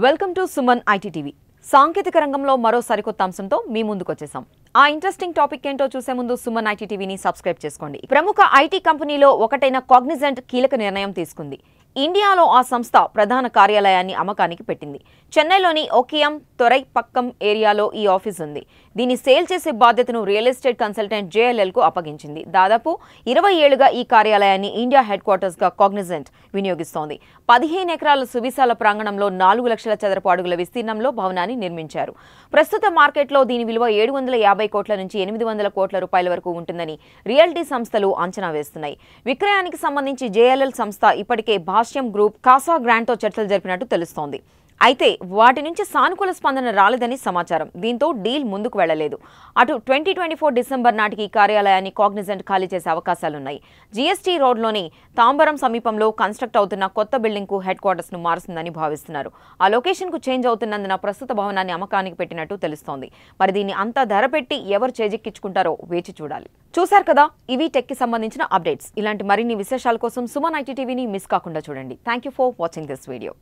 Welcome to Suman IT TV. సాంకేతిక రంగంలో మరో సరికొత్త అంశంతో మీ ముందుకు వచ్చేసాం. ఆ ఇంట్రెస్టింగ్ టాపిక్ ఏంటో చూసే ముందు సుమన్ ఐటీ టీవీని సబ్స్క్రైబ్ చేసుకోండి. ప్రముఖ ఐటీ కంపెనీలో ఒకటైన కాగ్నిజెంట్ కీలక నిర్ణయం తీసుకుంది. ఇండియాలో ఆ సంస్థ ప్రధాన కార్యాలయాన్ని అమ్మకానికి పెట్టింది. చెన్నైలోని ఒకియం తొరైపక్కం ఏరియాలో ఈ ఆఫీస్ ఉంది. దీన్ని సేల్ చేసే బాధ్యతను రియల్ ఎస్టేట్ కన్సల్టెంట్ జేఎల్ఎల్కు అప్పగించింది. దాదాపు 20 ఏళ్లుగా ఈ కార్యాలయాన్ని ఇండియా హెడ్ క్వార్టర్స్గా కాగ్నిజెంట్ వినియోగిస్తోంది. 15 ఎకరాల సువిశాల ప్రాంగణంలో 4 లక్షల చదరపు అడుగుల విస్తీర్ణంలో భవనాన్ని నిర్మించారు. ప్రస్తుత మార్కెట్లో దీని విలువ 750 కోట్ల నుంచి 800 కోట్ల రూపాయల వరకు ఉంటుందని రియల్టీ సంస్థలు అంచనా వేస్తున్నాయి. విక్రయానికి సంబంధించి జేఎల్ఎల్ సంస్థ ఇప్పటికే భాష్యం గ్రూప్, కాసా గ్రాండ్తో చర్చలు జరిపినట్టు తెలుస్తోంది. అయితే వాటి నుంచి సానుకూల స్పందన రాలేదని సమాచారం. దీంతో డీల్ ముందుకు వెళ్లలేదు. అటు 2024 డిసెంబర్ నాటికి కార్యాలయాన్ని కాగ్నిజెంట్ ఖాళీ చేసే అవకాశాలున్నాయి. జీఎస్టీ రోడ్లోని తాంబరం సమీపంలో కన్స్ట్రక్ట్ అవుతున్న కొత్త బిల్డింగ్కు హెడ్ క్వార్టర్స్ను మారుస్తుందని భావిస్తున్నారు. ఆ లొకేషన్కు చేంజ్ అవుతున్నందున ప్రస్తుత భవనాన్ని అమ్మకానికి పెట్టినట్టు తెలుస్తోంది. మరి దీన్ని అంతా ధర పెట్టి ఎవరు చేజిక్కించుకుంటారో వేచి చూడాలి. చూశారు కదా, ఇవి టెక్కి సంబంధించిన అప్డేట్స్. ఇలాంటి మరిన్ని విశేషాల కోసం సుమన్ ఐటీ టీవీని మిస్ కాకుండా చూడండి. Thank you for watching this video.